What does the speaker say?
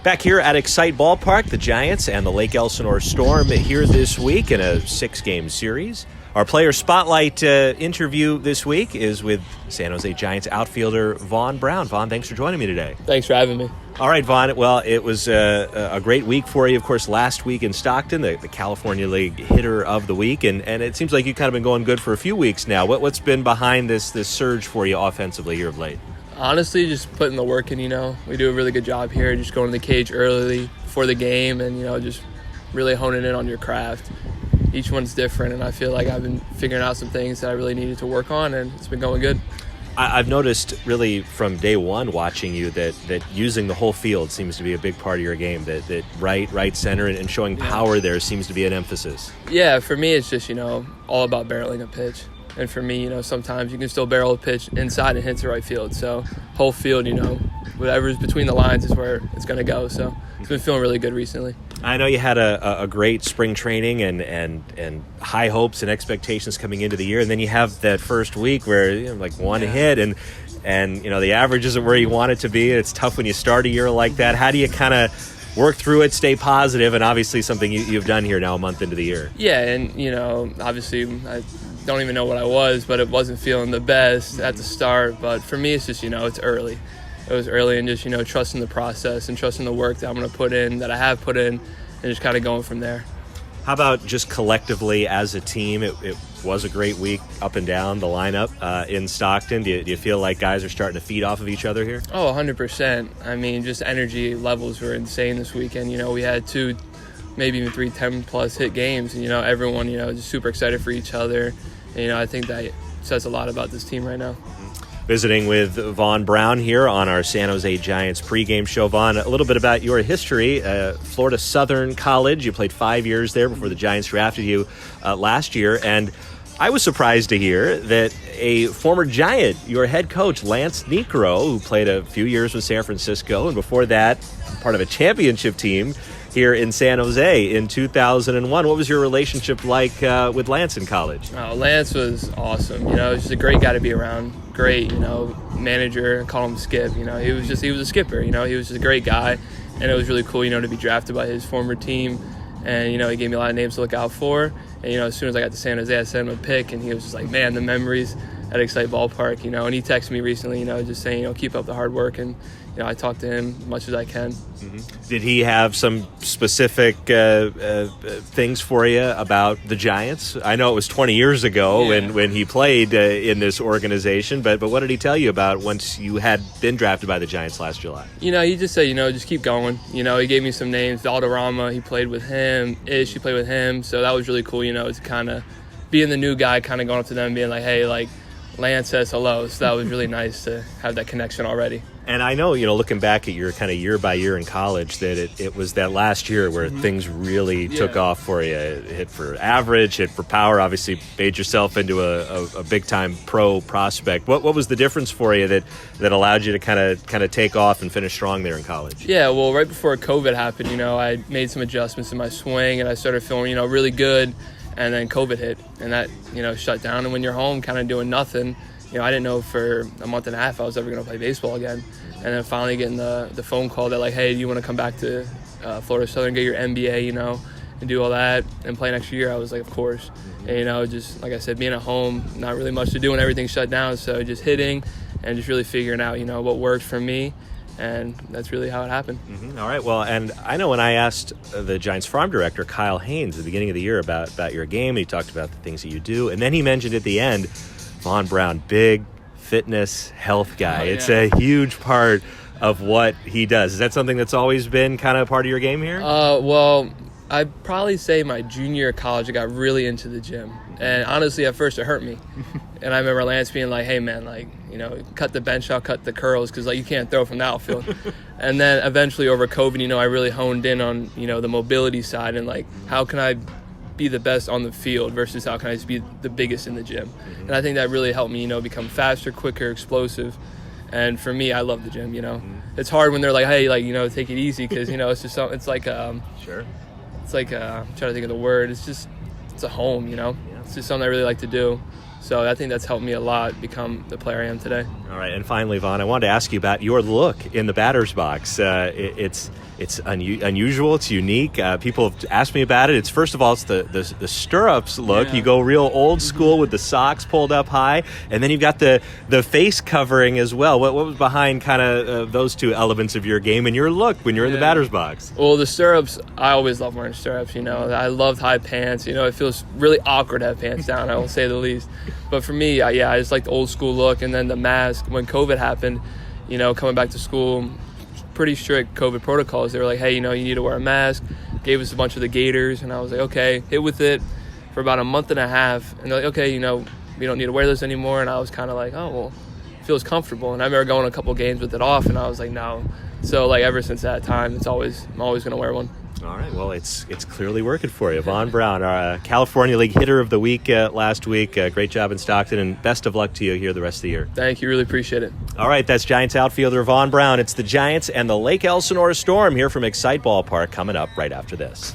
Back here at Excite Ballpark, the Giants and the Lake Elsinore Storm here this week in a 6-game series. Our player spotlight interview this week is with San Jose Giants outfielder Vaun Brown. Vaun, thanks for joining me today. Thanks for having me. All right, Vaun. Well, it was a great week for you, of course, last week in Stockton, the California League Hitter of the Week, and it seems like you've kind of been going good for a few weeks now. What's been behind this surge for you offensively here of late? Honestly, just putting the work in, We do a really good job here, just going to the cage early before the game and, just really honing in on your craft. Each one's different, and I feel like I've been figuring out some things that I really needed to work on, and it's been going good. I've noticed really from day one watching you that using the whole field seems to be a big part of your game, that right, center, and showing power there seems to be an emphasis. Yeah, for me it's just, all about barreling a pitch. And for me, sometimes you can still barrel a pitch inside and hit the right field. So whole field, whatever's between the lines is where it's going to go. So it's been feeling really good recently. I know you had a great spring training and high hopes and expectations coming into the year. And then you have that first week where one hit and the average isn't where you want it to be. It's tough when you start a year like that. How do you kind of work through it, stay positive, and obviously something you've done here now a month into the year? Yeah, and, obviously I don't even know what I was, but it wasn't feeling the best at the start. But for me, it's just, it's early. It was early and just, trusting the process and trusting the work that I'm going to put in, that I have put in, and just kind of going from there. How about just collectively as a team? It was a great week up and down the lineup in Stockton. Do you feel like guys are starting to feed off of each other here? Oh, 100%. I mean, just energy levels were insane this weekend. We had 2, maybe even 3 10-plus hit games. And, everyone, just super excited for each other. And, I think that says a lot about this team right now. Visiting with Vaun Brown here on our San Jose Giants pregame show. Vaun, a little bit about your history. Florida Southern College. You played 5 years there before the Giants drafted you last year. And I was surprised to hear that a former Giant, your head coach, Lance Niekro, who played a few years with San Francisco, and before that, part of a championship team here in San Jose in 2001. What was your relationship like with Lance in college? Oh, Lance was awesome. He was just a great guy to be around. Great, manager. Call him Skip. He was a skipper. He was just a great guy, and it was really cool, to be drafted by his former team. And, he gave me a lot of names to look out for. And, as soon as I got to San Jose, I sent him a pick, and he was just like, man, the memories at Excite Ballpark, and he texted me recently, just saying, keep up the hard work. And, I talk to him as much as I can. Mm-hmm. Did he have some specific things for you about the Giants? I know it was 20 years ago when he played in this organization, but what did he tell you about once you had been drafted by the Giants last July? He just said, just keep going. He gave me some names. Valderrama, he played with him. Ish, he played with him. So that was really cool, to kind of being the new guy, kind of going up to them and being like, hey, Lance says hello. So that was really nice to have that connection already. And I know, looking back at your kind of year by year in college, that it was that last year where things really took off for you. Hit for average, hit for power, obviously made yourself into a big-time pro prospect. What was the difference for you that allowed you to kind of take off and finish strong there in college? Yeah, well, right before COVID happened, I made some adjustments in my swing, and I started feeling, really good. And then COVID hit, and that, shut down. And when you're home kind of doing nothing, I didn't know for a month and a half I was ever going to play baseball again. And then finally getting the phone call that, hey, do you want to come back to Florida Southern, get your MBA, and do all that and play next year? I was like, of course. And, just like I said, being at home, not really much to do and everything shut down. So just hitting and just really figuring out, what worked for me. And that's really how it happened. Mm-hmm. All right. Well, and I know when I asked the Giants farm director, Kyle Haynes, at the beginning of the year about your game, he talked about the things that you do. And then he mentioned at the end, Vaun Brown, big fitness health guy. Oh, yeah. It's a huge part of what he does. Is that something that's always been kind of part of your game here? Well, I'd probably say my junior year of college, I got really into the gym. And honestly, at first it hurt me. And I remember Lance being like, hey, man, cut the bench out, cut the curls, because, you can't throw from the outfield. And then eventually over COVID, I really honed in on, the mobility side and, how can I be the best on the field versus how can I just be the biggest in the gym. And I think that really helped me, become faster, quicker, explosive. And for me, I love the gym, It's hard when they're like, hey, take it easy, because, it's just something, it's like, sure. It's like, I'm trying to think of the word. It's a home, It's just something I really like to do. So I think that's helped me a lot become the player I am today. All right, and finally, Vaun, I wanted to ask you about your look in the batter's box. It's unusual. It's unique. People have asked me about it. It's first of all, it's the stirrups look. Yeah. You go real old school with the socks pulled up high, and then you've got the face covering as well. What was behind kind of those two elements of your game and your look when you're in the batter's box? Well, the stirrups, I always love wearing stirrups. I loved high pants. It feels really awkward to have pants down, I will say the least. But for me, I just like the old school look. And then the mask, when COVID happened, coming back to school, pretty strict COVID protocols. They were like, hey, you need to wear a mask. Gave us a bunch of the gaiters, and I was like, okay, hit with it for about a month and a half. And they're like, okay, we don't need to wear this anymore. And I was kind of like, oh, well, it feels comfortable. And I remember going a couple games with it off, and I was like, no. So ever since that time, I'm always going to wear one. All right, well, it's clearly working for you. Vaun Brown, our California League Hitter of the Week last week. Great job in Stockton, and best of luck to you here the rest of the year. Thank you. Really appreciate it. All right, that's Giants outfielder Vaun Brown. It's the Giants and the Lake Elsinore Storm here from Excite Ballpark coming up right after this.